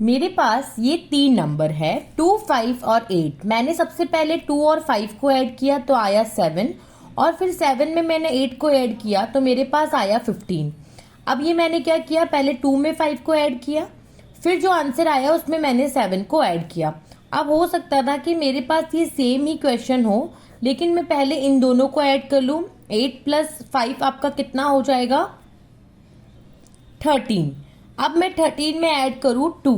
मेरे पास ये तीन नंबर है 2, 5 और 8। मैंने सबसे पहले 2 और 5 को ऐड किया तो आया 7 और फिर 7 में मैंने 8 को ऐड किया तो मेरे पास आया 15। अब ये मैंने क्या किया, पहले 2 में 5 को ऐड किया, फिर जो आंसर आया उसमें मैंने 7 को ऐड किया। अब हो सकता था कि मेरे पास ये सेम ही क्वेश्चन हो, लेकिन मैं पहले इन दोनों को ऐड कर लूँ। 8 प्लस 5 आपका कितना हो जाएगा, 13। अब मैं 13 में ऐड करूँ 2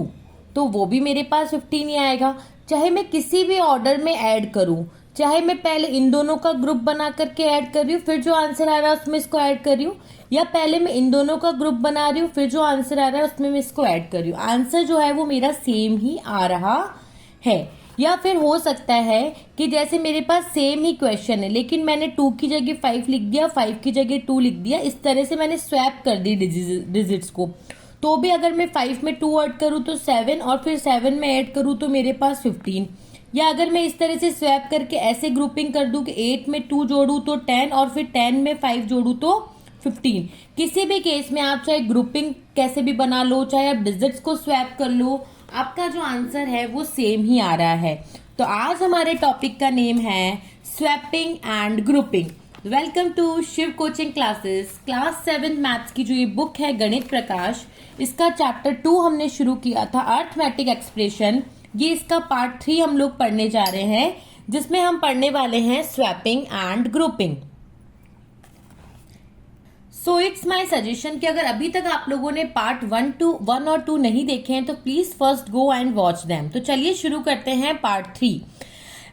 तो वो भी मेरे पास 15 ही आएगा। चाहे मैं किसी भी ऑर्डर में ऐड करूँ, चाहे मैं पहले इन दोनों का ग्रुप बना करके ऐड कर रही हूँ, फिर जो आंसर आ रहा है उसमें इसको ऐड कर रही हूँ, या पहले मैं इन दोनों का ग्रुप बना रही हूँ, फिर जो आंसर आ रहा है उसमें मैं इसको ऐड कर रही हूँ, आंसर जो है वो मेरा सेम ही आ रहा है। या फिर हो सकता है कि जैसे मेरे पास सेम ही क्वेश्चन है लेकिन मैंने 2 की जगह 5 लिख दिया, 5 की जगह 2 लिख दिया, इस तरह से मैंने स्वैप कर दी डिजिट्स को। तो भी अगर मैं 5 में 2 ऐड करूँ तो 7 और फिर 7 में ऐड करूँ तो मेरे पास 15। या अगर मैं इस तरह से स्वैप करके ऐसे ग्रुपिंग कर दूं कि 8 में 2 जोड़ूं तो 10 और फिर 10 में 5 जोड़ूं तो 15। किसी भी केस में आप चाहे ग्रुपिंग कैसे भी बना लो, चाहे आप डिजिट्स को स्वैप कर लो, आपका जो आंसर है वो सेम ही आ रहा है। तो आज हमारे टॉपिक का नेम है swapping and grouping. Welcome to Shiv coaching classes. Class 7 maths की जो ये बुक है गणित प्रकाश, इसका चैप्टर 2 हमने शुरू किया था, अर्थमेटिक एक्सप्रेशन। ये इसका पार्ट 3 हम लोग पढ़ने जा रहे हैं, जिसमें हम पढ़ने वाले हैं swapping and grouping. So it's my suggestion कि अगर अभी तक आप लोगों ने पार्ट 1 और 2 नहीं देखे हैं तो please first go and watch them. तो चलिए शुरू करते हैं पार्ट 3।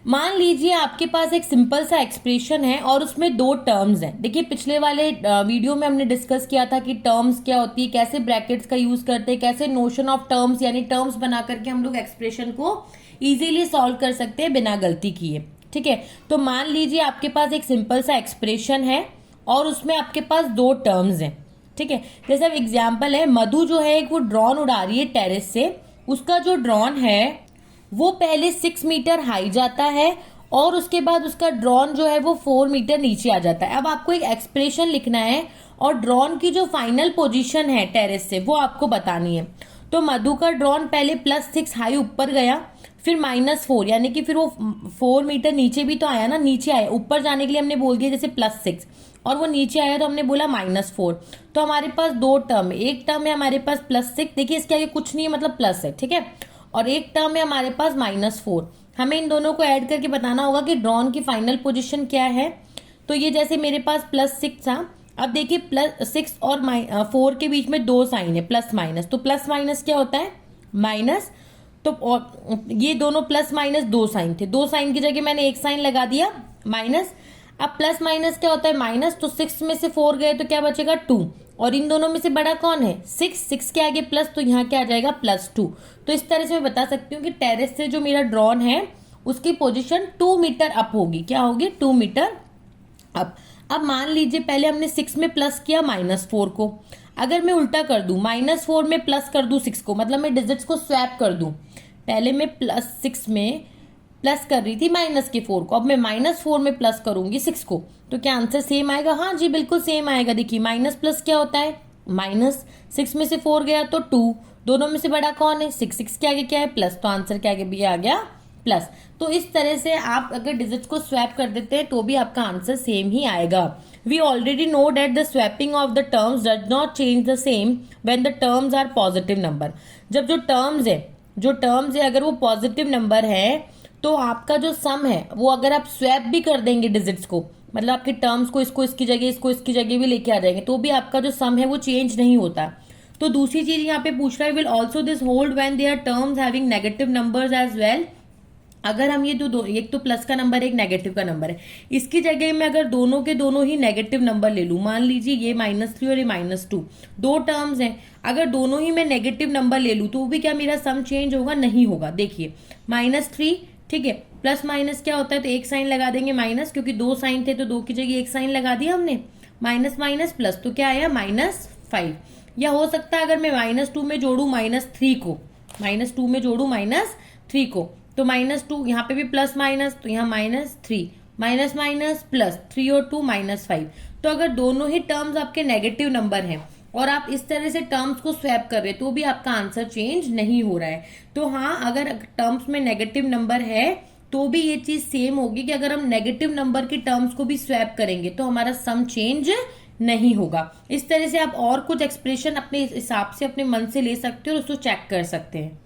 मान लीजिए आपके पास एक सिंपल सा एक्सप्रेशन है और उसमें 2 टर्म्स हैं। देखिए पिछले वाले वीडियो में हमने डिस्कस किया था कि टर्म्स क्या होती है, कैसे ब्रैकेट्स का यूज करते हैं, कैसे नोशन ऑफ टर्म्स यानी टर्म्स बना करके हम लोग एक्सप्रेशन को इजीली सॉल्व कर सकते हैं बिना गलती किए। ठीक है, तो मान लीजिए आपके पास एक सिंपल सा एक्सप्रेशन है और उसमें आपके पास 2 टर्म्स हैं। ठीक है, जैसे अब एग्जाम्पल है, मधु जो है वो ड्रोन उड़ा रही है टेरेस से। उसका जो ड्रोन है वो पहले 6 मीटर हाई जाता है और उसके बाद उसका ड्रोन जो है वो 4 मीटर नीचे आ जाता है। अब आपको एक एक्सप्रेशन लिखना है और ड्रोन की जो फाइनल पोजीशन है टेरेस से वो आपको बतानी है। तो मधु का ड्रोन पहले +6 हाई ऊपर गया, फिर -4 यानी कि फिर वो 4 मीटर नीचे भी तो आया ना, नीचे आया। ऊपर जाने के लिए हमने बोल दिया जैसे +6 और वो नीचे आया तो हमने बोला -4। तो हमारे पास 2 टर्म है, एक टर्म है हमारे पास +6, देखिए इसके आगे कुछ नहीं है मतलब प्लस है। ठीक है, और एक टर्म है हमारे पास -4। हमें इन दोनों को ऐड करके बताना होगा कि ड्रॉन की फाइनल पोजीशन क्या है। तो ये जैसे मेरे पास +6 था, अब देखिए +6 और 4 के बीच में 2 साइन है, प्लस माइनस। तो प्लस माइनस क्या होता है, माइनस। तो और ये दोनों प्लस माइनस 2 साइन थे, 2 साइन की जगह मैंने एक साइन लगा दिया माइनस। अब प्लस माइनस क्या होता है, माइनस। तो 6 में से 4 गए तो क्या बचेगा 2, और इन दोनों में से बड़ा कौन है 6 के आगे प्लस, तो यहाँ क्या आ जाएगा +2। तो इस तरह से मैं बता सकती हूँ कि टेरेस से जो मेरा ड्रोन है उसकी पोजीशन 2 मीटर अप होगी। क्या होगी, 2 मीटर अप। अब मान लीजिए पहले हमने 6 में प्लस किया -4 को, अगर मैं उल्टा कर दूं -4 में प्लस कर दूं 6 को, मतलब मैं डिजिट्स को स्वैप कर दूं। पहले मैं +6 में प्लस कर रही थी -4 को, अब मैं -4 में प्लस करूंगी 6 को, तो क्या आंसर सेम आएगा? हाँ जी बिल्कुल सेम आएगा। देखिए माइनस प्लस क्या होता है, -6 में से 4 गया तो 2, दोनों में से बड़ा कौन है 6 के आगे क्या है प्लस, तो आंसर के आगे भी आ गया प्लस। तो इस तरह से आप अगर डिजिट्स को स्वैप कर देते हैं तो भी आपका आंसर सेम ही आएगा। We already know that the swapping of the terms does not change the same when the terms are positive number. जब जो टर्म्स है अगर वो पॉजिटिव नंबर है तो आपका जो सम है वो अगर आप स्वैप भी कर देंगे डिजिट्स को, मतलब आपके टर्म्स को इसको इसकी जगह इसको इसकी जगह भी लेके आ जाएंगे, तो भी आपका जो सम है वो चेंज नहीं होता। तो दूसरी चीज यहाँ पे पूछ रहा है, will also this hold when there terms having negative numbers as well. अगर हम ये दो एक तो प्लस का नंबर है एक नेगेटिव का नंबर है, इसकी जगह में अगर दोनों के दोनों ही नेगेटिव नंबर ले लूं, मान लीजिए ये -3 और ये -2, 2 टर्म्स हैं, अगर दोनों ही मैं नेगेटिव नंबर ले लूं तो भी क्या मेरा सम चेंज होगा? नहीं होगा। देखिए -3, ठीक है, प्लस माइनस क्या होता है, तो एक साइन लगा देंगे माइनस, क्योंकि 2 साइन थे तो 2 की जगह एक साइन लगा दिया हमने, माइनस माइनस प्लस, तो क्या आया -5। या हो सकता है अगर मैं -2 में जोड़ू -3 को, -2 में जोड़ू -3 को, तो -2 यहाँ पे भी प्लस माइनस, तो यहाँ -3 माइनस प्लस 3 और 2 -5। तो अगर दोनों ही टर्म्स आपके नेगेटिव नंबर हैं और आप इस तरह से टर्म्स को स्वैप कर रहे हैं तो भी आपका आंसर चेंज नहीं हो रहा है। तो हाँ, अगर टर्म्स में नेगेटिव नंबर है तो भी ये चीज सेम होगी कि अगर हम नेगेटिव नंबर के टर्म्स को भी स्वैप करेंगे तो हमारा सम चेंज नहीं होगा। इस तरह से आप और कुछ एक्सप्रेशन अपने हिसाब से अपने मन से ले सकते हो और उसको चेक कर सकते हैं।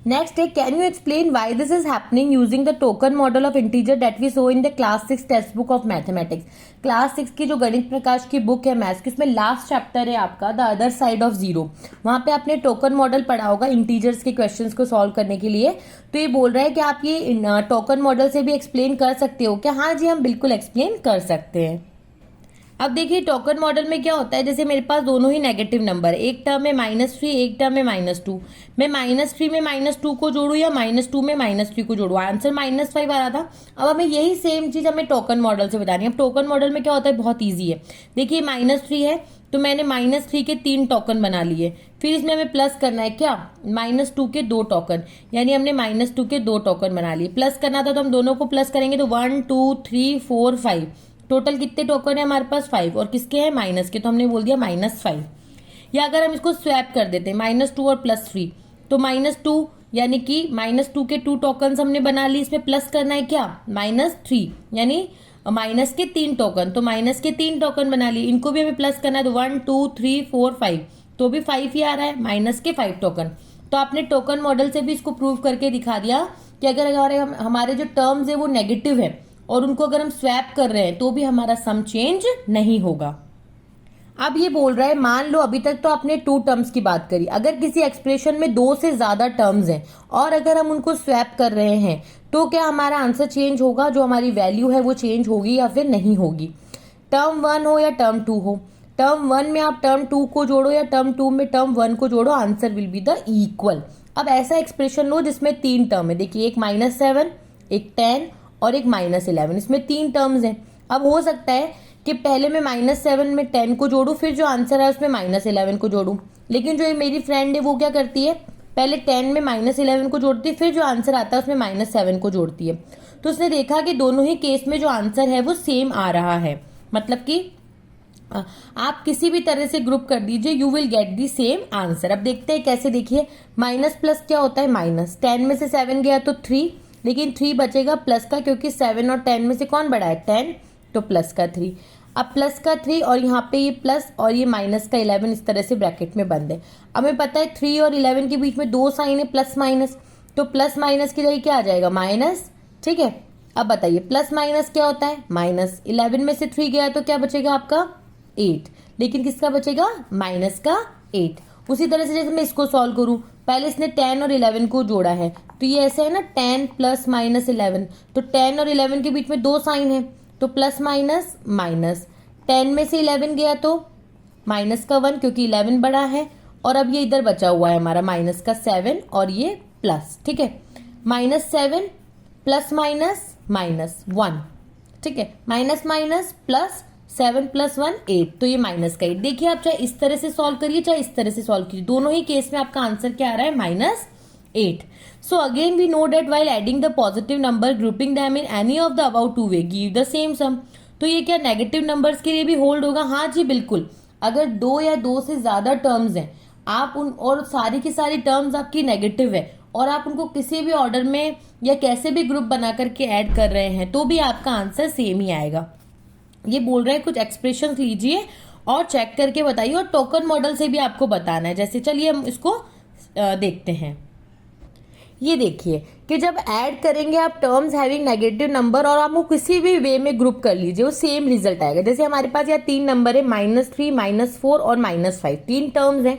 नेक्स्ट है, can you explain why this is happening using the token model of integer that we saw in the class 6 text book of mathematics. Class 6 की जो गणित प्रकाश की बुक है मैथ्स की, उसमें लास्ट चैप्टर है आपका the other side of zero. वहां पे आपने टोकन मॉडल पढ़ा होगा इंटीजर्स के क्वेश्चंस को सॉल्व करने के लिए। तो ये बोल रहा है कि आप ये टोकन मॉडल से भी एक्सप्लेन कर सकते हो क्या? हाँ जी, हम बिल्कुल एक्सप्लेन कर सकते हैं। अब देखिए टोकन मॉडल में क्या होता है, जैसे मेरे पास दोनों ही नेगेटिव नंबर है, एक टर्म में -3, एक टर्म में -2। मैं -3 में -2 को जोड़ू या -2 में -3 को जोड़ू, आंसर -5 आ रहा था। अब हमें यही सेम चीज हमें टोकन मॉडल से बतानी है। अब टोकन मॉडल में क्या होता है, बहुत ईजी है। देखिए -3 है तो मैंने -3 के 3 टोकन बना लिए, फिर इसमें हमें प्लस करना है क्या, -2 के 2 टोकन, यानी हमने -2 के 2 टोकन बना लिए। प्लस करना था तो हम दोनों को प्लस करेंगे तो 1 2 3 4 5, टोटल कितने टोकन है हमारे पास 5, और किसके हैं माइनस के, तो हमने बोल दिया -5। या अगर हम इसको स्वैप कर देते हैं -2 और +3, तो -2 यानी कि -2 के 2 टोकन हमने बना लिए, इसमें प्लस करना है क्या -3, यानी माइनस के 3 टोकन, तो माइनस के 3 टोकन बना लिए, इनको भी हमें प्लस करना है तो 1 2 3 4 5, तो भी 5 ही आ रहा है, माइनस के 5 टोकन। तो आपने टोकन मॉडल से भी इसको प्रूव करके दिखा दिया कि अगर हमारे जो टर्म्स है वो नेगेटिव है और उनको अगर हम स्वैप कर रहे हैं तो भी हमारा सम चेंज नहीं होगा। अब ये बोल रहा है, मान लो अभी तक तो आपने 2 टर्म्स की बात करी, अगर किसी एक्सप्रेशन में 2 से ज्यादा टर्म्स हैं और अगर हम उनको स्वैप कर रहे हैं तो क्या हमारा आंसर चेंज होगा, जो हमारी वैल्यू है वो चेंज होगी या फिर नहीं होगी। टर्म 1 हो या टर्म 2 हो, टर्म 1 में आप टर्म 2 को जोड़ो या टर्म 2 में टर्म 1 को जोड़ो, answer will be the equal. अब ऐसा एक्सप्रेशन लो जिसमें 3 टर्म है, देखिए एक -7, एक 10 और एक -11, इसमें 3 टर्म्स हैं। अब हो सकता है कि पहले मैं -7 में 10 को जोड़ू, फिर जो आंसर है उसमें -11 को जोड़ू, लेकिन जो ये मेरी फ्रेंड है वो क्या करती है, पहले 10 में -11 को जोड़ती है, फिर जो आंसर आता है उसमें -7 को जोड़ती है। तो उसने देखा कि दोनों ही केस में जो आंसर है वो सेम आ रहा है, मतलब कि आप किसी भी तरह से ग्रुप कर दीजिए, you will get the same answer. अब देखते हैं कैसे, देखिए माइनस प्लस क्या होता है, माइनस 10 में से 7 गया तो 3, लेकिन 3 बचेगा प्लस का, क्योंकि 7 और 10 में से कौन बड़ा है 10, तो प्लस का 3। अब प्लस का 3 और यहाँ पे ये प्लस और ये माइनस का 11 इस तरह से ब्रैकेट में बंद है। अब हमें पता है 3 और 11 के बीच में 2 साइन है प्लस माइनस, तो प्लस माइनस की जगह क्या आ जाएगा माइनस, ठीक है। अब बताइए प्लस माइनस क्या होता है, माइनस 11 में से 3 गया तो क्या बचेगा आपका 8, लेकिन किसका बचेगा माइनस का 8। उसी तरह से जैसे मैं इसको सॉल्व करूं, पहले इसने 10 और 11 को जोड़ा है तो ये ऐसे है ना 10 प्लस माइनस 11, तो 10 और 11 के बीच में 2 साइन है तो प्लस माइनस माइनस, 10 में से 11 गया तो माइनस का 1 क्योंकि 11 बड़ा है, और अब ये इधर बचा हुआ है हमारा माइनस का 7 और ये प्लस, ठीक है। -7 प्लस माइनस -1, ठीक है, माइनस माइनस प्लस 7 + 1 8, तो ये माइनस का 8। देखिए आप चाहे इस तरह से सॉल्व करिए चाहे इस तरह से सॉल्व कीजिए, दोनों ही केस में आपका आंसर क्या आ रहा है -8। So again we know that while adding the positive number grouping them in any of the above 2 way give the same sum. तो ये क्या नेगेटिव नंबर्स के लिए भी होल्ड होगा? हाँ जी बिल्कुल। अगर 2 या 2 से ज्यादा टर्म्स हैं, आप उन और सारी की सारी टर्म्स आपकी नेगेटिव है और आप उनको किसी भी ऑर्डर में या कैसे भी ग्रुप बना करके ऐड कर रहे हैं तो भी आपका आंसर सेम ही आएगा। ये बोल रहे हैं कुछ एक्सप्रेशन लीजिए और चेक करके बताइए, और टोकन मॉडल से भी आपको बताना है। जैसे चलिए हम इसको देखते हैं। ये देखिए कि जब ऐड करेंगे आप टर्म्स हैविंग नेगेटिव नंबर और आप वो किसी भी वे में ग्रुप कर लीजिए, वो सेम रिजल्ट आएगा। जैसे हमारे पास यहाँ 3 नंबर है, -3, -4 और -5, 3 टर्म्स हैं।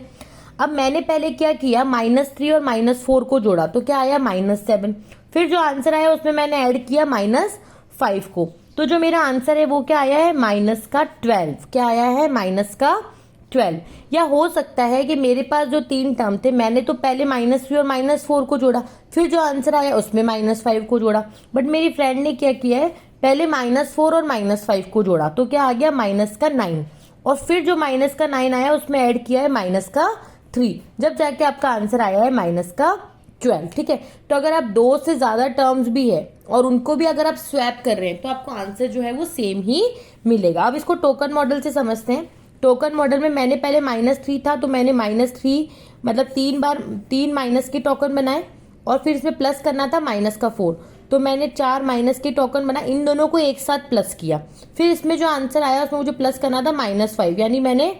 अब मैंने पहले क्या किया, -3 और -4 को जोड़ा तो क्या आया -7, फिर जो आंसर आया उसमें मैंने ऐड किया -5 को, तो जो मेरा आंसर है वो क्या आया है -12। क्या आया है -12। या हो सकता है कि मेरे पास जो 3 टर्म थे मैंने तो पहले -3 और -4 को जोड़ा, फिर जो आंसर आया उसमें -5 को जोड़ा, बट मेरी फ्रेंड ने क्या किया है पहले -4 और -5 को जोड़ा तो क्या आ गया -9, और फिर जो -9 आया उसमें ऐड किया है -3, जब जाके आपका आंसर आया है -12, ठीक है। तो अगर आप 2 से ज्यादा टर्म्स भी है और उनको भी अगर आप स्वैप कर रहे हैं तो आपको आंसर जो है वो सेम ही मिलेगा। अब इसको टोकन मॉडल से समझते हैं। टोकन मॉडल में मैंने पहले -3 था, तो मैंने -3 मतलब 3 बार 3 माइनस के टोकन बनाए, और फिर इसमें प्लस करना था -4, तो मैंने 4 माइनस के टोकन बनाए, इन दोनों को एक साथ प्लस किया। फिर इसमें जो आंसर आया उसमें मुझे प्लस करना था -5, यानी मैंने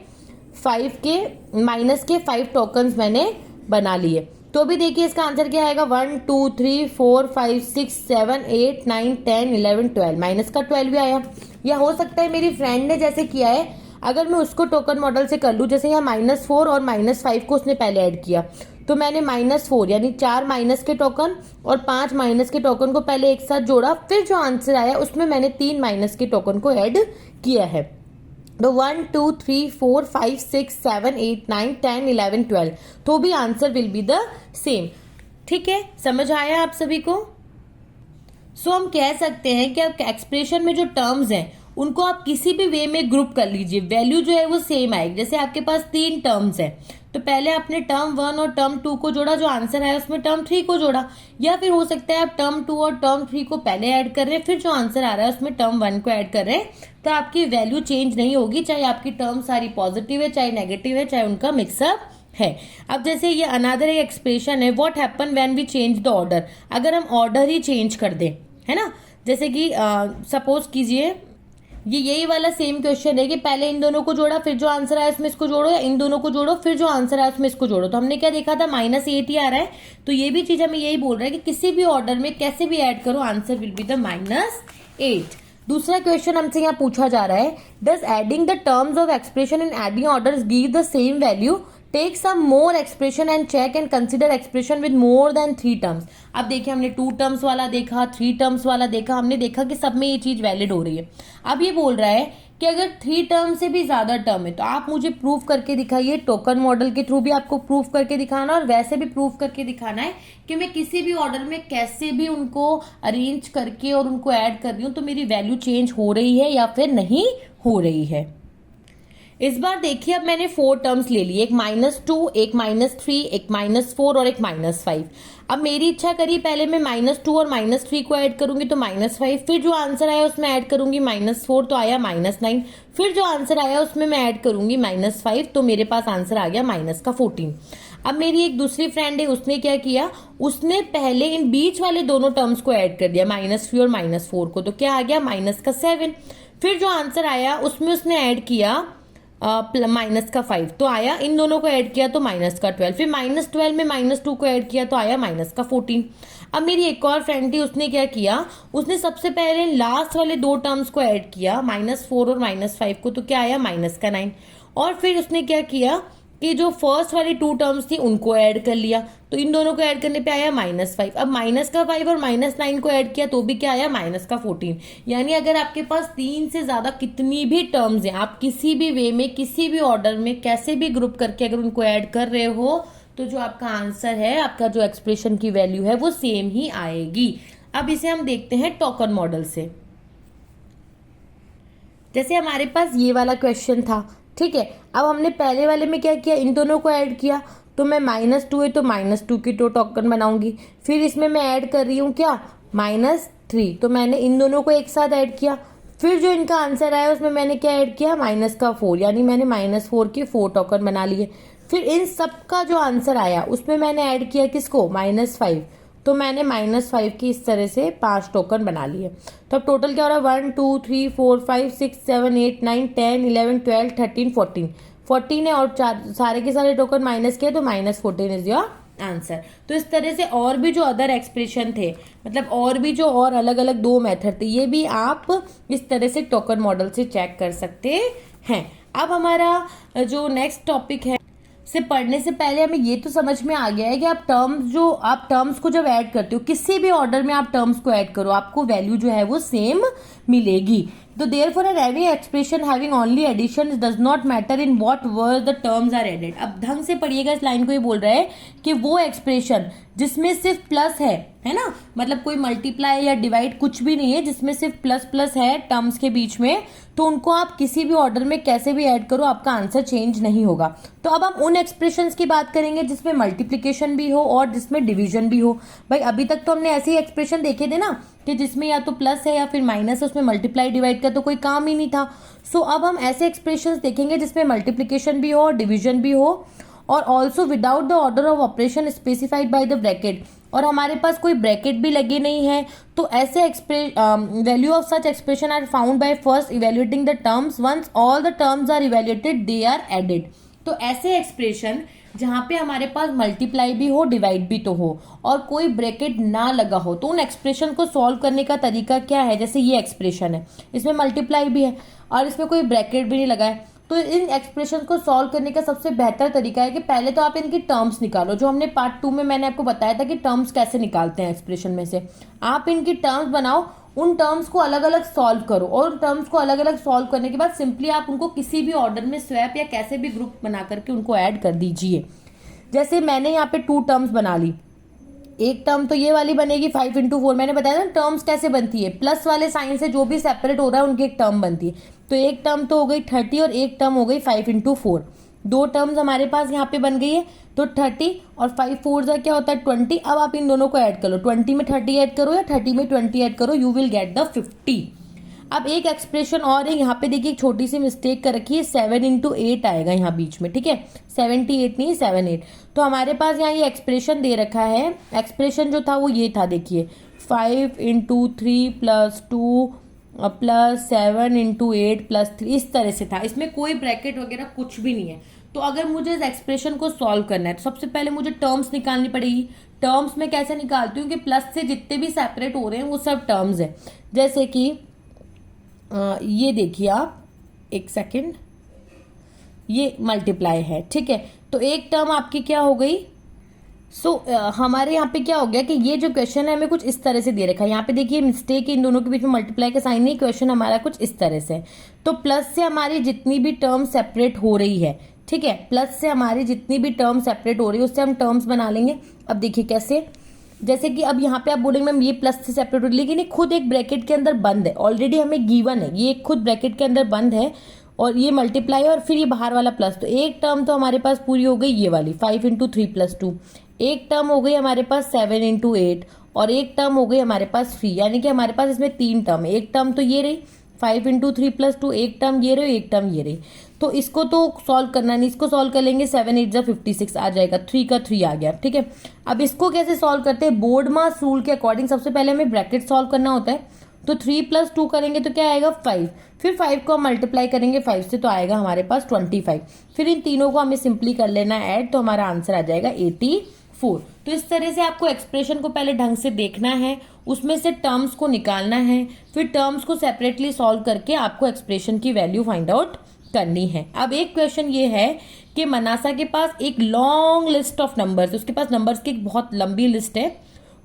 5 के माइनस के 5 टोकन्स मैंने बना लिए। तो भी देखिए इसका आंसर क्या आएगा, 1 2 3 4 5 6 7 8 9 10 11 12, माइनस का 12 भी आया। या हो सकता है मेरी फ्रेंड ने जैसे किया है, अगर मैं उसको टोकन मॉडल से कर लूँ, जैसे यहाँ -4 और -5 को उसने पहले ऐड किया, तो मैंने -4 यानी 4 माइनस के टोकन और 5 माइनस के टोकन को पहले एक साथ जोड़ा, फिर जो आंसर आया उसमें मैंने 3 माइनस के टोकन को ऐड किया है। तो 1 2 3 4 5 6 7 8 9 10 11 12, तो भी answer will be the same. ठीक है, समझ आया आप सभी को? सो हम कह सकते हैं कि आप एक्सप्रेशन में जो टर्म्स हैं उनको आप किसी भी वे में ग्रुप कर लीजिए, वैल्यू जो है वो सेम आएगी। जैसे आपके पास 3 टर्म्स हैं, तो पहले आपने टर्म 1 और टर्म 2 को जोड़ा, जो आंसर आया उसमें टर्म 3 को जोड़ा, या फिर हो सकता है आप टर्म 2 और टर्म 3 को पहले ऐड कर रहे हैं, फिर जो आंसर आ रहा है उसमें टर्म 1 को ऐड कर रहे हैं, तो आपकी वैल्यू चेंज नहीं होगी, चाहे आपकी टर्म सारी पॉजिटिव है, चाहे नेगेटिव है, चाहे उनका मिक्सअप है। अब जैसे ये अनदर एक एक्सप्रेशन है, what happen when we change the order, अगर हम ऑर्डर ही चेंज कर दें, है ना, जैसे कि सपोज कीजिए ये यही वाला सेम क्वेश्चन है कि पहले इन दोनों को जोड़ा, फिर जो आंसर आया उसमें इसको जोड़ो, या इन दोनों को जोड़ो, फिर जो आंसर आया उसमें इसको जोड़ो। तो हमने क्या देखा था, -8 ही आ रहा है, तो ये भी चीज हमें यही बोल रहा है कि किसी भी ऑर्डर में कैसे भी ऐड करो, आंसर विल बी द -8। दूसरा क्वेश्चन हमसे यहाँ पूछा जा रहा है, does adding the terms of expression in adding orders give the same value, take some more expression and check and consider expression with more than 3 terms. अब देखिए हमने 2 टर्म्स वाला देखा, 3 टर्म्स वाला देखा, हमने देखा कि सब में ये चीज वैलिड हो रही है। अब ये बोल रहा है कि अगर 3 टर्म से भी ज्यादा टर्म है तो आप मुझे प्रूफ करके दिखाइए, टोकन मॉडल के थ्रू भी आपको प्रूफ करके दिखाना और वैसे भी प्रूफ करके दिखाना है कि मैं किसी भी ऑर्डर में कैसे भी उनको अरेंज करके और उनको ऐड कर रही हूँ तो मेरी वैल्यू चेंज हो रही है या फिर नहीं हो रही है। इस बार देखिए अब मैंने 4 टर्म्स ले लिए, एक -2, एक -3, एक -4 और एक -5। अब मेरी इच्छा करी पहले मैं -2 और -3 को ऐड करूंगी तो -5, फिर जो आंसर आया उसमें ऐड करूंगी -4 तो आया -9, फिर जो आंसर आया उसमें मैं ऐड करूंगी -5 तो मेरे पास आंसर आ गया -14। अब मेरी एक दूसरी फ्रेंड है, उसने क्या किया, उसने पहले इन बीच वाले दोनों टर्म्स को ऐड कर दिया, -3 और -4 को, तो क्या आ गया -7। फिर जो आंसर आया उसमें उसने ऐड किया -5 तो आया, इन दोनों को ऐड किया तो -12, फिर -12 में -2 को ऐड किया तो आया -14। अब मेरी एक और फ्रेंड थी, उसने क्या किया, उसने सबसे पहले लास्ट वाले 2 टर्म्स को ऐड किया, -4 और -5 को, तो क्या आया -9, और फिर उसने क्या किया कि जो फर्स्ट वाली 2 टर्म्स थी उनको ऐड कर लिया, तो इन दोनों को ऐड करने पे आया -5। अब -5 और -9 को ऐड किया तो भी क्या आया -14। यानी अगर आपके पास 3 से ज्यादा कितनी भी टर्म्स हैं, आप किसी भी वे में किसी भी ऑर्डर में कैसे भी ग्रुप करके अगर उनको ऐड कर रहे हो तो जो आपका आंसर है, आपका जो एक्सप्रेशन की वैल्यू है वो सेम ही आएगी। अब इसे हम देखते हैं टोकन मॉडल से। जैसे हमारे पास ये वाला क्वेश्चन था, ठीक है, अब हमने पहले वाले में क्या किया, इन दोनों को ऐड किया, तो मैं -2 है तो -2 की 2 टोकन बनाऊंगी, फिर इसमें मैं ऐड कर रही हूँ क्या, -3, तो मैंने इन दोनों को एक साथ ऐड किया, फिर जो इनका आंसर आया उसमें मैंने क्या ऐड किया, -4, यानी मैंने -4 के 4 टोकन बना लिए। फिर इन सब का जो आंसर आया उसमें मैंने ऐड किया किसको, -5, तो मैंने -5 की इस तरह से 5 टोकन बना लिए। तो अब टोटल क्या हो रहा है, 1 2 3 4 5 6 7 8 9 10 11 12 13 14 है, और सारे के सारे टोकन माइनस किए तो -14 इज योर आंसर। तो इस तरह से और भी जो अदर एक्सप्रेशन थे, मतलब और भी जो और अलग अलग 2 मेथड थे, ये भी आप इस तरह से टोकन मॉडल से चेक कर सकते हैं। अब हमारा जो नेक्स्ट टॉपिक है, से पढ़ने से पहले हमें ये तो समझ में आ गया है कि आप टर्म्स को जब ऐड करते हो, किसी भी ऑर्डर में आप टर्म्स को ऐड करो, आपको वैल्यू जो है वो सेम मिलेगी। तो therefore any expression having only addition does not matter in what word the terms are added. अब ढंग से पढ़िएगा इस लाइन को, ये बोल रहा है कि वो एक्सप्रेशन जिसमें सिर्फ प्लस है ना, मतलब कोई मल्टीप्लाई या डिवाइड कुछ भी नहीं है, जिसमें सिर्फ प्लस प्लस है टर्म्स के बीच में, तो उनको आप किसी भी ऑर्डर में कैसे भी ऐड करो आपका आंसर चेंज नहीं होगा। तो अब हम उन एक्सप्रेशंस की बात करेंगे जिसमें मल्टीप्लिकेशन भी हो और जिसमें डिवीजन भी हो। भाई अभी तक तो हमने ऐसे ही एक्सप्रेशन देखे थे ना कि जिसमें या तो प्लस है या फिर माइनस है, उसमें मल्टीप्लाई डिवाइड का तो कोई काम ही नहीं था। सो अब हम ऐसे एक्सप्रेशंस देखेंगे जिसमें मल्टीप्लिकेशन भी हो और डिवीजन भी हो, और also without the order of operation specified by the bracket, और हमारे पास कोई ब्रैकेट भी लगे नहीं है। तो ऐसे value of such expression are found by first evaluating the terms, once all the terms are evaluated they are added. तो ऐसे एक्सप्रेशन जहाँ पे हमारे पास मल्टीप्लाई भी हो, डिवाइड भी तो हो, और कोई ब्रैकेट ना लगा हो, तो उन एक्सप्रेशन को सॉल्व करने का तरीका क्या है। जैसे ये एक्सप्रेशन है, इसमें मल्टीप्लाई भी है और इसमें कोई ब्रैकेट भी नहीं लगा है, तो इन एक्सप्रेशन को सॉल्व करने का सबसे बेहतर तरीका है कि पहले तो आप इनकी टर्म्स निकालो, जो हमने पार्ट 2 में मैंने आपको बताया था कि टर्म्स कैसे निकालते हैं एक्सप्रेशन में से। आप इनकी टर्म्स बनाओ, उन टर्म्स को अलग अलग सॉल्व करो, और टर्म्स को अलग अलग सॉल्व करने के बाद सिंपली आप उनको किसी भी ऑर्डर में स्वैप या कैसे भी ग्रुप बना करके उनको ऐड कर दीजिए। जैसे मैंने यहाँ पे 2 टर्म्स बना ली, एक टर्म तो ये वाली बनेगी 5 इंटू 4, मैंने बताया ना टर्म्स कैसे बनती है, प्लस वाले साइन से जो भी सेपरेट हो रहा है उनकी एक टर्म बनती है। तो एक टर्म तो हो गई 30 और एक टर्म हो गई 5 इंटू 4, 2 टर्म्स हमारे पास यहाँ पे बन गई है। तो 30 और 5 4 का क्या होता है 20। अब आप इन दोनों को ऐड कर लो, 20 में 30 ऐड करो या 30 में 20 ऐड करो, यू विल गेट द 50। अब एक एक्सप्रेशन और है, यहाँ पे देखिए एक छोटी सी मिस्टेक कर रखी है, 7 इंटू 8 आएगा यहाँ बीच में, ठीक है, 78 नहीं 78। तो हमारे पास यहाँ ये एक्सप्रेशन दे रखा है, एक्सप्रेशन जो था वो ये था, देखिए 5 into 3 plus 2 plus 7 into 8 plus 3, इस तरह से था, इसमें कोई ब्रैकेट वगैरह कुछ भी नहीं है। तो अगर मुझे इस एक्सप्रेशन को सॉल्व करना है तो सबसे पहले मुझे टर्म्स निकालनी पड़ेगी। टर्म्स में कैसे निकालती हूँ कि प्लस से जितने भी सेपरेट हो रहे हैं वो सब टर्म्स है। जैसे कि ये देखिए आप, एक सेकेंड, ये मल्टीप्लाई है, ठीक है, तो एक टर्म आपकी क्या हो गई। हमारे यहाँ पे क्या हो गया कि ये जो क्वेश्चन है हमें कुछ इस तरह से दे रखा है, यहाँ पे देखिए मिस्टेक इन दोनों के बीच में मल्टीप्लाई का साइन नहीं, क्वेश्चन हमारा कुछ इस तरह से। तो प्लस से हमारी जितनी भी टर्म सेपरेट हो रही है, ठीक है, प्लस से हमारी जितनी भी टर्म सेपरेट हो रही है उससे हम टर्म्स बना लेंगे। अब देखिए कैसे, जैसे कि अब यहाँ पे आप बोलेंगे मैम ये प्लस से सेपरेट हो, लेकिन ये खुद एक ब्रैकेट के अंदर बंद है, ऑलरेडी हमें गिवन है, ये खुद ब्रैकेट के अंदर बंद है, और ये मल्टीप्लाई और फिर ये बाहर वाला प्लस। तो एक टर्म तो हमारे पास पूरी हो गई ये वाली 5 इंटू 3 प्लस 2, एक टर्म हो गई हमारे पास 7 इंटू 8, और एक टर्म हो गई हमारे पास 3, यानी कि हमारे पास इसमें 3 टर्म है। एक टर्म तो ये रही 5 इंटू 3 प्लस 2, एक टर्म ये रही, एक टर्म ये रही। तो इसको तो सॉल्व करना नहीं, इसको सॉल्व कर लेंगे, 7 8 56 आ जाएगा, 3 का 3 आ गया, ठीक है। अब इसको कैसे सॉल्व करते हैं, बोर्ड मास रूल के अकॉर्डिंग सबसे पहले हमें ब्रैकेट सॉल्व करना होता है। तो 3 प्लस 2 करेंगे तो क्या आएगा 5, फिर 5 को हम मल्टीप्लाई करेंगे 5 से तो आएगा हमारे पास 25, फिर इन तीनों को हमें सिंपली कर लेना है ऐड, तो हमारा आंसर आ जाएगा 84। तो इस तरह से आपको एक्सप्रेशन को पहले ढंग से देखना है, उसमें से टर्म्स को निकालना है, फिर टर्म्स को सेपरेटली सॉल्व करके आपको एक्सप्रेशन की वैल्यू फाइंड आउट करनी है। अब एक क्वेश्चन ये है कि मनासा के पास एक लॉन्ग लिस्ट ऑफ नंबर्स, उसके पास नंबर्स की एक बहुत लंबी लिस्ट है,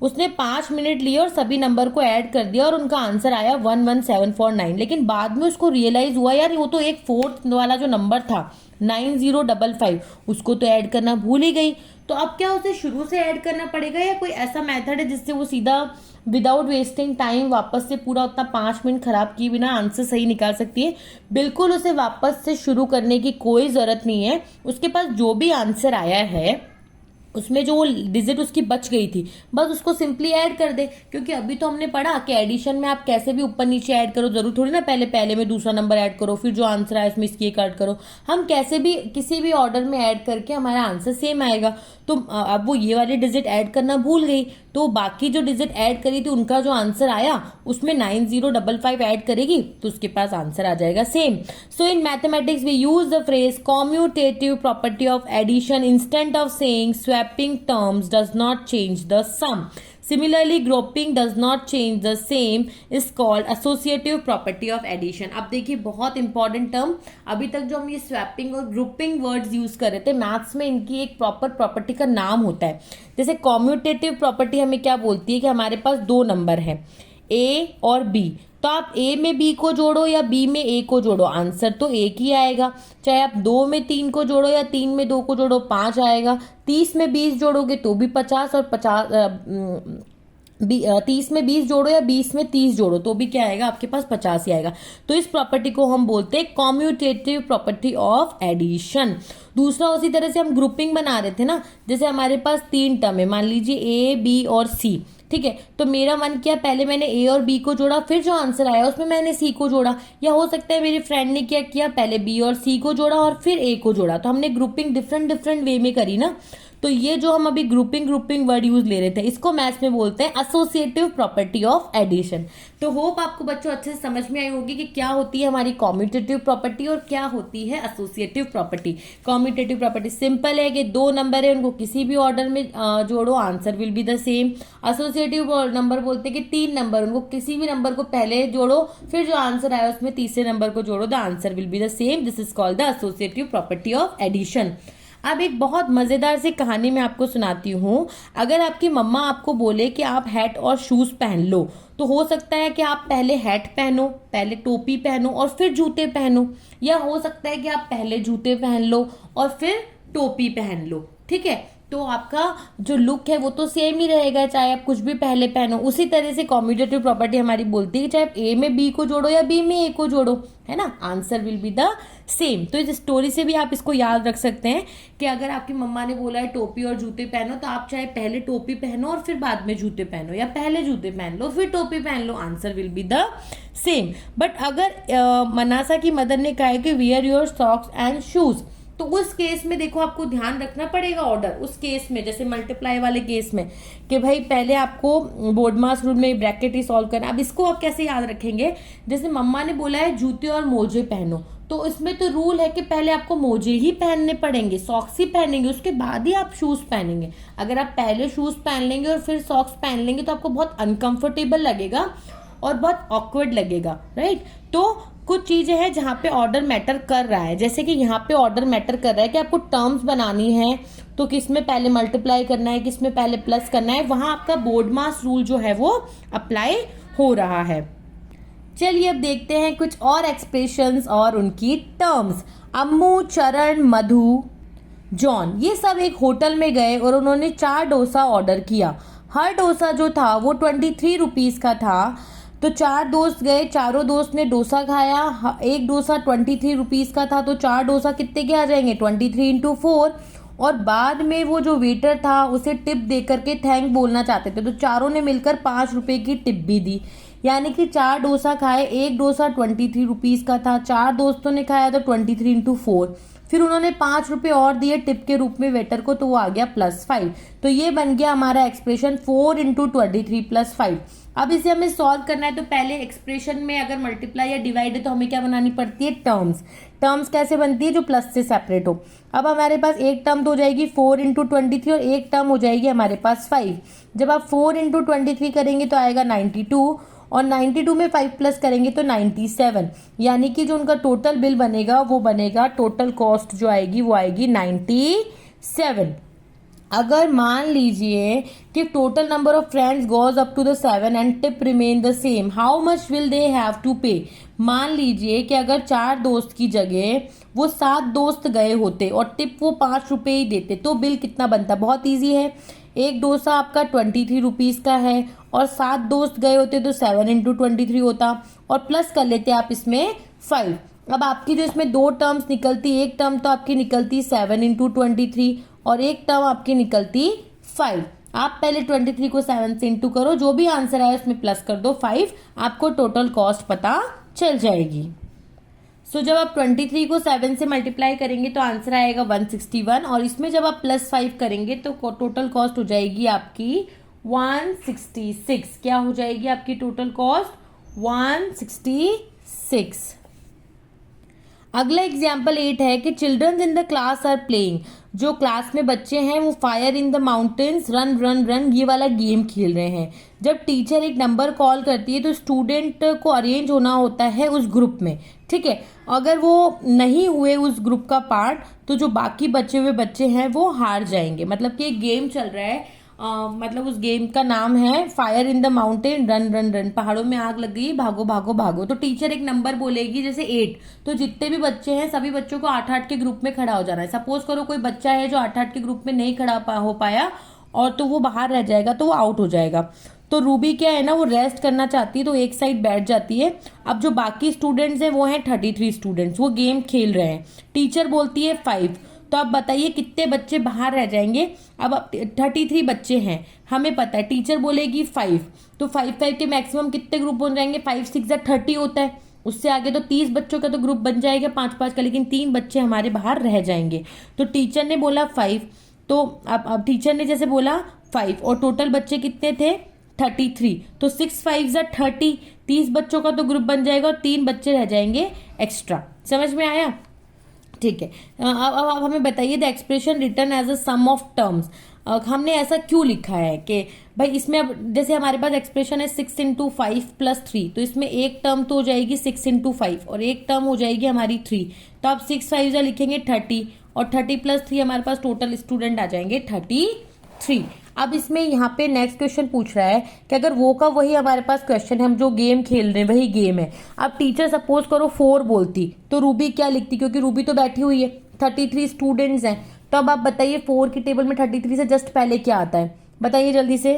उसने 5 मिनट लिए और सभी नंबर को ऐड कर दिया और उनका आंसर आया 11749। लेकिन बाद में उसको रियलाइज हुआ यार वो तो एक 4th वाला जो नंबर था 9055 उसको तो ऐड करना भूल ही गई। तो अब क्या उसे शुरू से ऐड करना पड़ेगा या कोई ऐसा मेथड है जिससे वो सीधा विदाउट वेस्टिंग टाइम वापस से पूरा उतना 5 मिनट खराब किए बिना आंसर सही निकाल सकती है? बिल्कुल उसे वापस से शुरू करने की कोई जरूरत नहीं है। उसके पास जो भी आंसर आया है उसमें जो डिजिट उसकी बच गई थी बस उसको सिंपली ऐड कर दे, क्योंकि अभी तो हमने पढ़ा कि एडिशन में आप कैसे भी ऊपर नीचे ऐड करो, जरूर थोड़ी ना पहले में दूसरा नंबर ऐड करो फिर जो आंसर आया उसमें इसकी एक ऐड करो। हम कैसे भी किसी भी ऑर्डर में ऐड करके हमारा आंसर सेम आएगा। तो अब वो ये वाली डिजिट ऐड करना भूल गई तो बाकी जो डिजिट ऐड करी थी उनका जो आंसर आया उसमें 9055 ऐड करेगी तो उसके पास आंसर आ जाएगा same. So in mathematics we use the phrase commutative property of addition instant of saying swapping terms does not change the sum. Similarly, grouping does not change the same is called associative property of addition। अब देखिए बहुत important term, अभी तक जो हम ये swapping और grouping words use कर रहे थे मैथ्स में इनकी एक प्रॉपर प्रॉपर्टी का नाम होता है। जैसे कॉम्यूटेटिव प्रॉपर्टी हमें क्या बोलती है कि हमारे पास 2 नंबर है A और B, तो आप A में B को जोड़ो या B में A को जोड़ो आंसर तो एक ही आएगा। चाहे आप 2 में 3 को जोड़ो या 3 में 2 को जोड़ो 5 आएगा। 30 में 20 जोड़ोगे तो भी 50 और 30 में 20 जोड़ो या 20 में 30 जोड़ो तो भी क्या आएगा आपके पास 50 ही आएगा। तो इस प्रॉपर्टी को हम बोलते हैं कॉम्यूटेटिव प्रॉपर्टी ऑफ एडिशन। दूसरा उसी तरह से हम ग्रुपिंग बना रहे थे ना, जैसे हमारे पास 3 टर्म है, मान लीजिए A B और C, ठीक है, तो मेरा मन किया पहले मैंने ए और बी को जोड़ा, फिर जो आंसर आया उसमें मैंने सी को जोड़ा। या हो सकता है मेरी फ्रेंड ने क्या किया, पहले बी और सी को जोड़ा और फिर ए को जोड़ा। तो हमने ग्रुपिंग डिफरेंट डिफरेंट वे में करी ना। तो ये जो हम अभी ग्रुपिंग वर्ड यूज ले रहे थे, इसको मैथ्स में बोलते हैं एसोसिएटिव प्रॉपर्टी ऑफ एडिशन। तो होप आपको बच्चों अच्छे से समझ में आई होगी कि क्या होती है हमारी कॉम्यूटेटिव प्रॉपर्टी और क्या होती है associative property. Commutative property simple है कि दो नंबर है उनको किसी भी ऑर्डर में जोड़ो, answer will be the same. Associative number बोलते हैं कि तीन नंबर, उनको किसी भी नंबर को पहले जोड़ो, फिर जो आंसर आया उसमें तीसरे नंबर को जोड़ो, the answer will be the same. This is called the associative property of addition. अब एक बहुत मजेदार सी कहानी मैं आपको सुनाती हूँ। अगर आपकी मम्मा आपको बोले कि आप हैट और शूज पहन लो, तो हो सकता है कि आप पहले हैट पहनो, पहले टोपी पहनो और फिर जूते पहनो, या हो सकता है कि आप पहले जूते पहन लो और फिर टोपी पहन लो। ठीक है, तो आपका जो लुक है वो तो सेम ही रहेगा, चाहे आप कुछ भी पहले पहनो। उसी तरह से कॉम्यूटेटिव प्रॉपर्टी हमारी बोलती है कि चाहे आप ए में बी को जोड़ो या बी में ए को जोड़ो, है ना, answer will be the same. तो इस स्टोरी से भी आप इसको याद रख सकते हैं कि अगर आपकी मम्मा ने बोला है टोपी और जूते पहनो, तो आप चाहे पहले टोपी पहनो और फिर बाद में जूते पहनो, या पहले जूते पहन लो फिर टोपी पहन लो, answer will be the same. But अगर मनासा की मदर ने कहा है कि wear your socks and shoes, तो उस केस में देखो आपको ध्यान रखना पड़ेगा ऑर्डर। उस केस में जैसे मल्टीप्लाई वाले केस में कि भाई पहले आपको बोर्ड मास रूल में ब्रैकेट ही सॉल्व करना। अब इसको आप कैसे याद रखेंगे, जैसे मम्मा ने बोला है जूते और मोजे पहनो, तो इसमें तो रूल है कि पहले आपको मोजे ही पहनने पड़ेंगे, सॉक्स ही पहनेंगे, उसके बाद ही आप शूज पहनेंगे। अगर आप पहले शूज पहन लेंगे और फिर सॉक्स पहन लेंगे तो आपको बहुत अनकंफर्टेबल लगेगा और बहुत ऑकवर्ड लगेगा, राइट। तो कुछ चीजें हैं जहां पे ऑर्डर मैटर कर रहा है, जैसे कि यहाँ पे ऑर्डर मैटर कर रहा है कि आपको टर्म्स बनानी है, तो किस में पहले मल्टीप्लाई करना है, किस में पहले प्लस करना है, वहां आपका बोर्ड मास रूल जो है वो अप्लाई हो रहा है। चलिए अब देखते हैं कुछ और एक्सप्रेशंस और उनकी टर्म्स। अम्मू, चरण, मधु, जॉन, ये सब एक होटल में गए और उन्होंने 4 डोसा ऑर्डर किया। हर डोसा जो था वो 23 रुपीज का था। तो 4 दोस्त गए, चारों दोस्त ने डोसा खाया, एक डोसा 23 रुपीज का था, तो 4 डोसा कितने के आ जाएंगे, 23 इंटू 4। और बाद में वो जो वेटर था उसे टिप दे करके थैंक बोलना चाहते थे, तो चारों ने मिलकर 5 रुपए की टिप भी दी। यानी कि 4 डोसा खाए, एक डोसा 23 रुपीज का था, 4 दोस्तों ने खाया तो 23 इंटू 4, फिर उन्होंने 5 रुपए और दिए टिप के रूप में वेटर को, तो वो आ गया +5। तो ये बन गया हमारा एक्सप्रेशन 4 इंटू 23 +5। अब इसे हमें सॉल्व करना है, तो पहले एक्सप्रेशन में अगर मल्टीप्लाई या डिवाइड है तो हमें क्या बनानी पड़ती है, टर्म्स। टर्म्स कैसे बनती है, जो प्लस से सेपरेट हो। अब हमारे पास एक टर्म तो हो जाएगी 4 इंटू 23 और एक टर्म हो जाएगी हमारे पास 5। जब आप 4 इंटू 23 करेंगे तो आएगा 92, और 92 में 5 प्लस करेंगे तो 97। यानी कि जो उनका टोटल बिल बनेगा वो बनेगा, टोटल कॉस्ट जो आएगी वो आएगी 97। अगर मान लीजिए कि total number of friends goes up to the 7 and tip remain the same, how much will they have to pay. मान लीजिए कि अगर 4 दोस्त की जगह वो 7 दोस्त गए होते और टिप वो 5 रुपए ही देते, तो बिल कितना बनता। बहुत इजी है, एक डोसा आपका 23 रुपीज का है और 7 दोस्त गए होते तो 7 इंटू 23 होता, और प्लस कर लेते आप इसमें 5। अब आपकी जो इसमें 2 टर्म्स निकलती, एक टर्म तो आपकी निकलती 7 इंटू 23 और एक टर्म आपकी निकलती 5। आप पहले 23 को 7 से इंटू करो, जो भी आंसर आए उसमें प्लस कर दो 5, आपको टोटल कॉस्ट पता चल जाएगी। सो जब आप 23 को 7 से मल्टीप्लाई करेंगे तो आंसर आएगा 161, और इसमें जब आप +5 करेंगे तो टोटल कॉस्ट हो जाएगी आपकी 166। क्या हो जाएगी आपकी टोटल कॉस्ट, 166। अगला एग्जाम्पल 8 है कि childrens in the class are playing, जो क्लास में बच्चे हैं वो fire in the mountains, run run run ये वाला गेम खेल रहे हैं। जब टीचर एक नंबर कॉल करती है तो स्टूडेंट को अरेंज होना होता है उस ग्रुप में, ठीक है। अगर वो नहीं हुए उस ग्रुप का पार्ट, तो जो बाकी बचे हुए बच्चे हैं वो हार जाएंगे। मतलब कि एक गेम चल रहा है, मतलब उस गेम का नाम है fire in the mountain, run run run, पहाड़ों में आग लग गई, भागो भागो भागो। तो टीचर एक नंबर बोलेगी जैसे 8, तो जितने भी बच्चे हैं सभी बच्चों को 8-8 के ग्रुप में खड़ा हो जाना है। सपोज करो कोई बच्चा है जो 8-8 के ग्रुप में नहीं खड़ा हो पाया और तो वो बाहर रह जाएगा, तो वो आउट हो जाएगा। तो रूबी क्या है ना, वो रेस्ट करना चाहती है तो एक साइड बैठ जाती है। अब जो बाकी स्टूडेंट्स हैं वो हैं 33 स्टूडेंट्स, वो गेम खेल रहे हैं। टीचर बोलती है 5, तो आप बताइए कितने बच्चे बाहर रह जाएंगे। अब 33 बच्चे हैं, हमें पता है टीचर बोलेगी 5, तो 5 के मैक्सिमम कितने ग्रुप बन जाएंगे, 5 6 30 होता है। उससे आगे तो 30 बच्चों का तो ग्रुप बन जाएगा 5 5 का, लेकिन 3 बच्चे हमारे बाहर रह जाएंगे। तो टीचर ने बोला 5, तो अब टीचर ने जैसे बोला 5 और टोटल बच्चे कितने थे 33, तो 6 5 30, 30 बच्चों का तो ग्रुप बन जाएगा और 3 बच्चे रह जाएंगे एक्स्ट्रा। समझ में आया? ठीक है। अब हमें बताइए the expression return as a sum of terms. हमने ऐसा क्यों लिखा है कि भाई इसमें अब जैसे हमारे पास एक्सप्रेशन है 6 × 5 + 3, तो इसमें एक टर्म तो हो जाएगी 6 × 5 और एक टर्म हो जाएगी हमारी 3। तो आप 6 5 लिखेंगे 30 और 30 + 3 हमारे पास टोटल स्टूडेंट आ जाएंगे 33। अब इसमें यहाँ पे नेक्स्ट क्वेश्चन पूछ रहा है कि अगर वो का वही हमारे पास क्वेश्चन है, हम जो गेम खेल रहे हैं वही गेम है। अब टीचर सपोज करो 4 बोलती तो रूबी क्या लिखती, क्योंकि रूबी तो बैठी हुई है, 33 स्टूडेंट्स हैं। तो अब आप बताइए 4 की टेबल में 33 से जस्ट पहले क्या आता है, बताइए जल्दी से।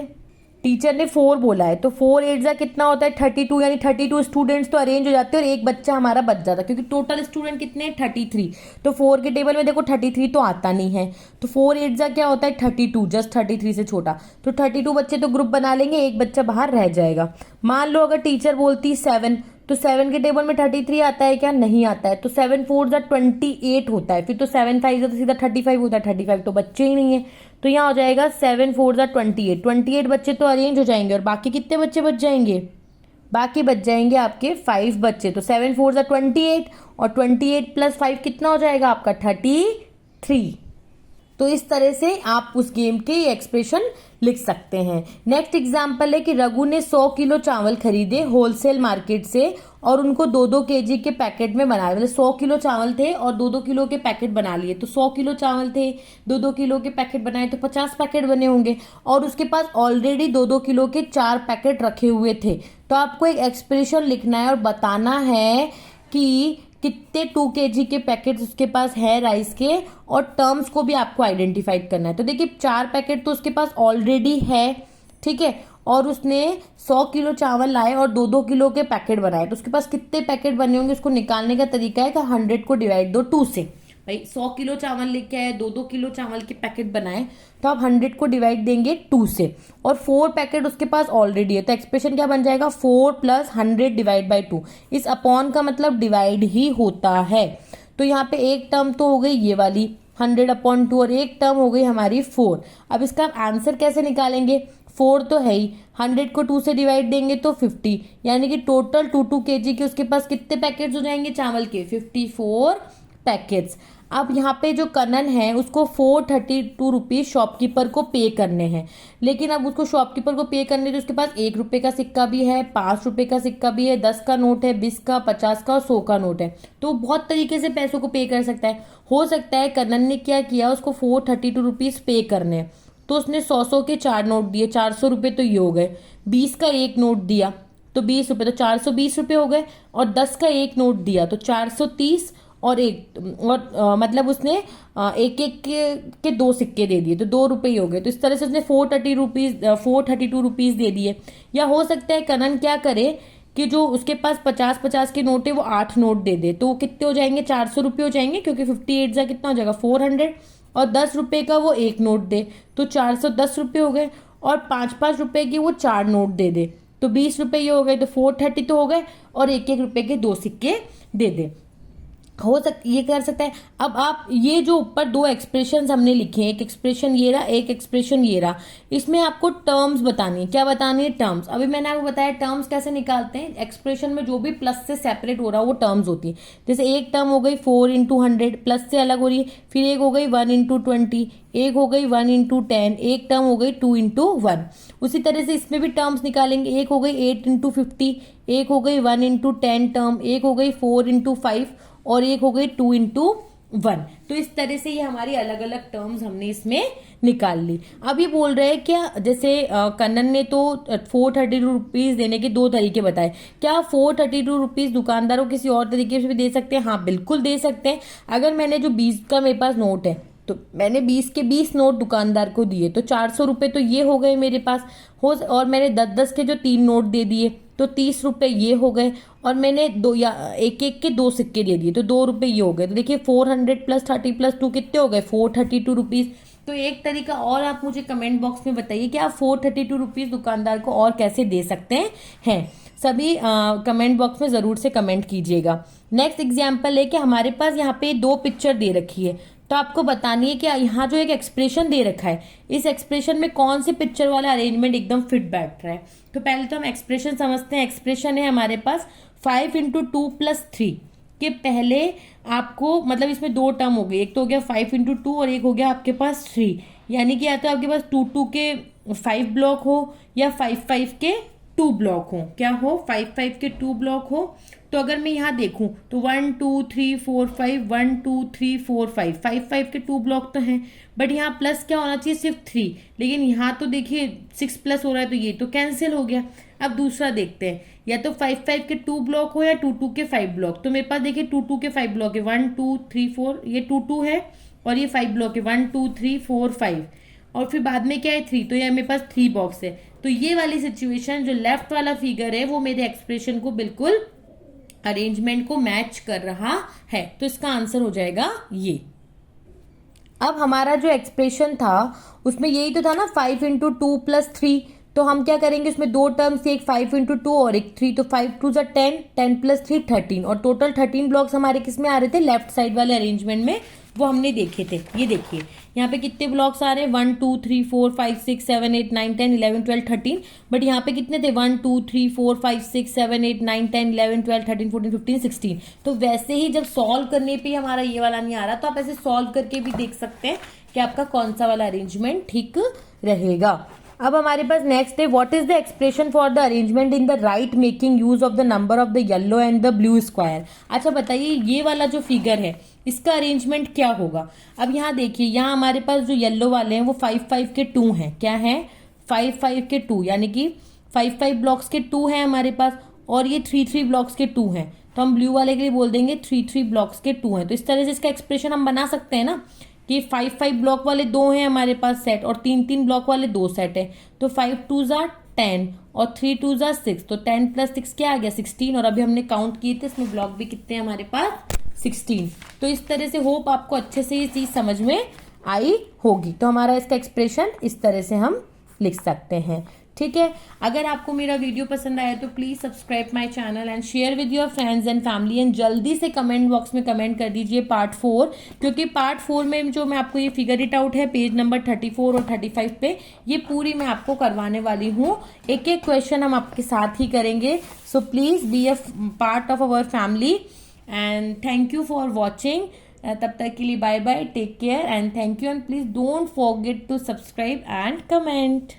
टीचर ने 4 बोला है तो 4 8 कितना होता है 32, यानी 32 स्टूडेंट्स तो अरेंज हो जाते हैं और एक बच्चा हमारा बच जाता है, क्योंकि टोटल स्टूडेंट कितने 33। तो 4 के टेबल में देखो 33 तो आता नहीं है, तो 4 8 क्या होता है 32, जस्ट 33 से छोटा। तो 32 बच्चे तो ग्रुप बना लेंगे, एक बच्चा बाहर रह जाएगा। मान लो अगर टीचर बोलती 7, तो 7 के टेबल में 33 आता है क्या, नहीं आता है। तो 7 4 28 होता है, फिर तो 7 5 तो सीधा 35 होता है, 35 तो बच्चे ही नहीं है। तो यहाँ हो जाएगा 7 4 28 बच्चे तो अरेंज हो जाएंगे और बाकी कितने बच्चे बच जाएंगे, बाकी बच जाएंगे आपके 5 बच्चे। तो 7 4 28 और 28 + 5 कितना हो जाएगा आपका 33। तो इस तरह से आप उस गेम के एक्सप्रेशन लिख सकते हैं। नेक्स्ट एग्जाम्पल है कि रघु ने 100 किलो चावल खरीदे होलसेल मार्केट से और उनको 2-2 kg के पैकेट में बनाए। मतलब 100 किलो चावल थे और 2-2 किलो के पैकेट बना लिए। तो 100 किलो चावल थे, 2-2 किलो के पैकेट बनाए तो 50 पैकेट बने होंगे और उसके पास ऑलरेडी 2-2 किलो के 4 पैकेट रखे हुए थे। तो आपको एक एक्सप्रेशन लिखना है और बताना है कि कितने 2 kg के पैकेट्स उसके पास है राइस के, और टर्म्स को भी आपको आइडेंटिफाइड करना है। तो देखिए 4 पैकेट तो उसके पास ऑलरेडी है, ठीक है, और उसने 100 किलो चावल लाए और 2-2 किलो के पैकेट बनाए, तो उसके पास कितने पैकेट बने होंगे उसको निकालने का तरीका है कि 100 को डिवाइड दो 2 से। भाई 100 किलो चावल लेके आए, 2-2 किलो चावल के पैकेट बनाए, तो आप 100 को डिवाइड देंगे 2 से और 4 पैकेट उसके पास ऑलरेडी है। तो एक्सप्रेशन क्या बन जाएगा 4 + 100 / 2। इस अपॉन का मतलब डिवाइड ही होता है। तो यहाँ पे एक टर्म तो हो गई ये वाली 100/2 और एक टर्म हो गई हमारी 4। अब इसका आंसर कैसे निकालेंगे, 4 तो है ही, 100 को 2 से डिवाइड देंगे तो 50, यानी कि टोटल 2-2 kg के उसके पास कितने पैकेट्स हो जाएंगे चावल के 54 पैकेट्स। अब यहाँ पे जो कनन है उसको 432 रुपीज शॉपकीपर को पे करने हैं, लेकिन अब उसको शॉपकीपर को पे करने तो उसके पास 1 रुपये का सिक्का भी है, 5 रुपये का सिक्का भी है, 10 का नोट है, 20 का, 50 का और 100 का नोट है। तो बहुत तरीके से पैसों को पे कर सकता है। हो सकता है कनन ने क्या किया, उसको 432 रुपीज पे करने हैं तो उसने 100 के 4 नोट दिए, 400 रुपये तो ये हो गए। 20 का एक नोट दिया तो 20 रुपये, तो 420 रुपये हो गए, और 10 का एक नोट दिया तो 430 और मतलब उसने एक एक के 2 सिक्के दे दिए तो 2 रुपये हो गए। तो इस तरह से उसने 432 रुपीज दे दिए। या हो सकता है कनन क्या करे कि जो उसके पास 50-50 के नोट है वो 8 नोट दे दे, तो कितने हो जाएंगे 400 रुपये हो जाएंगे, क्योंकि 58 कितना हो जाएगा 400, और 10 रुपये का वो एक नोट दे तो 410 रुपये हो गए, और 5-5 रुपये के वो 4 नोट दे दे तो 20 रुपये ये हो गए, तो 430 तो हो गए, और 1-1 रुपये के 2 सिक्के दे दे। ये कर सकता है। अब आप ये जो ऊपर 2 एक्सप्रेशन हमने लिखे हैं, एक एक्सप्रेशन ये रहा, एक एक्सप्रेशन ये रहा, इसमें आपको टर्म्स बतानी है। क्या बतानी है, टर्म्स। अभी मैंने आपको बताया टर्म्स कैसे निकालते हैं। एक्सप्रेशन में जो भी प्लस से सेपरेट हो रहा है वो टर्म्स होती है। जैसे एक टर्म हो गई 4 × 100 प्लस से अलग हो रही है, फिर एक हो गई 1 × 20, एक हो गई 1 × 10, एक टर्म हो गई 2 × 1। उसी तरह से इसमें भी टर्म्स निकालेंगे। एक हो गई 8 × 50, एक हो गई 1 × 10 टर्म, एक हो गई 4 × 5 और एक हो गई 2 × 1। तो इस तरह से ये हमारी अलग अलग टर्म्स हमने इसमें निकाल ली। अब ये बोल रहे हैं क्या, जैसे कन्नन ने तो 432 रुपीज देने के 2 तरीके बताए, क्या 432 रुपीज दुकानदार को किसी और तरीके से भी दे सकते हैं? हाँ बिल्कुल दे सकते हैं। अगर मैंने जो 20 का मेरे पास नोट है तो मैंने 20 के 20 नोट दुकानदार को दिए तो 400 रुपये तो ये हो गए मेरे पास, और मैंने 10-10 के जो 3 नोट दे दिए तो 30 रुपये ये हो गए, और मैंने दो या एक एक के दो सिक्के दे दिए, तो 2 रुपये ये हो गए। तो देखिए 400 + 30 + 2 कितने हो गए, 432 रुपीज़। तो एक तरीका और आप मुझे कमेंट बॉक्स में बताइए कि आप 432 रुपीज़ दुकानदार को और कैसे दे सकते हैं। सभी कमेंट बॉक्स में ज़रूर से कमेंट कीजिएगा। नेक्स्ट एग्जाम्पल है कि हमारे पास यहाँ पे 2 पिक्चर दे रखी है, तो आपको बतानी है कि यहाँ जो एक एक्सप्रेशन दे रखा है, इस एक्सप्रेशन में कौन से पिक्चर वाला अरेंजमेंट एकदम फिट बैठ रहा है। तो पहले तो हम एक्सप्रेशन समझते हैं। एक्सप्रेशन है हमारे पास 5 × 2 + 3 के पहले आपको मतलब इसमें 2 टर्म हो गए, एक तो हो गया 5 × 2 और एक हो गया आपके पास 3, यानी कि या तो आपके पास 2 के 5 ब्लॉक हो या 5 के 2 ब्लॉक हो। क्या हो, 5 के 2 ब्लॉक हो। तो अगर मैं यहाँ देखूं तो 1 2 3 4 5 1 2 3 4 5 के 2 ब्लॉक तो हैं, बट यहाँ प्लस क्या होना चाहिए, सिर्फ 3, लेकिन यहाँ तो देखिए 6 प्लस हो रहा है, तो ये तो कैंसिल हो गया। अब दूसरा देखते हैं, या तो 5 के 2 ब्लॉक हो या 2 के 5 ब्लॉक। तो मेरे पास देखिए 2 के 5 ब्लॉक है, 1 2 3 4, ये 2 है और ये 5 ब्लॉक है, 1 2 3 4 5, और फिर बाद में क्या है 3, तो ये मेरे पास 3 बॉक्स है। तो ये वाली सिचुएशन जो लेफ्ट वाला फिगर है वो मेरे एक्सप्रेशन को बिल्कुल अरेंजमेंट को मैच कर रहा है, तो इसका आंसर हो जाएगा ये। अब हमारा जो एक्सप्रेशन था उसमें यही तो था ना, 5 × 2 + 3, तो हम क्या करेंगे, उसमें 2 टर्म्स, एक 5 × 2 और एक 3, तो 5 2 = 10, 10 + 3 13, और टोटल 13 ब्लॉक्स हमारे किस में आ रहे थे, लेफ्ट साइड वाले अरेंजमेंट में, वो हमने देखे थे। ये देखिए यहाँ पे कितने ब्लॉक्स आ रहे हैं, 1 2 3 4 5 6 7 8 9 10 11 12 13, बट यहाँ पे कितने थे, 1 2 3 4 5 6 7 8 9 10 11 12 13 14 15 16। तो वैसे ही जब सॉल्व करने पे हमारा ये वाला नहीं आ रहा, तो आप ऐसे सॉल्व करके भी देख सकते हैं कि आपका कौन सा वाला अरेंजमेंट ठीक रहेगा। अब हमारे पास नेक्स्ट है, what is the expression for the arrangement in the right making use of the number of the yellow and the blue square. अच्छा बताइए, ये वाला जो फिगर है इसका अरेंजमेंट क्या होगा। अब यहाँ देखिए, यहाँ हमारे पास जो येलो वाले हैं वो 5 के 2 हैं। क्या है, 5 के 2, यानी कि 5 ब्लॉक्स के 2 हैं हमारे पास, और ये 3 ब्लॉक्स के 2 हैं। तो हम ब्लू वाले के लिए बोल देंगे 3 ब्लॉक्स के 2 हैं। तो इस तरह से इसका एक्सप्रेशन हम बना सकते हैं ना, कि 5 ब्लॉक वाले 2 हैं हमारे पास सेट, और 3 ब्लॉक वाले 2 सेट है। तो 5 2 = 10 और 3 2 = 6, तो 10 + 6 क्या आ गया, 16, और अभी हमने काउंट किए थे इसमें ब्लॉक भी कितने हैं हमारे पास, 16। तो इस तरह से होप आपको अच्छे से ये चीज समझ में आई होगी। तो हमारा इसका एक्सप्रेशन इस तरह से हम लिख सकते हैं। ठीक है, अगर आपको मेरा वीडियो पसंद आया तो please subscribe my channel and share with your friends and family, and जल्दी से कमेंट बॉक्स में कमेंट कर दीजिए पार्ट 4, क्योंकि पार्ट 4 में जो मैं आपको ये फिगर इट आउट है पेज नंबर 34 और 35 पे, ये पूरी मैं आपको करवाने वाली हूँ। एक एक क्वेश्चन हम आपके साथ ही करेंगे। So please be a part of our family, and thank you for watching. तब तक के लिए bye bye, take care and thank you, and please don't forget to subscribe and comment.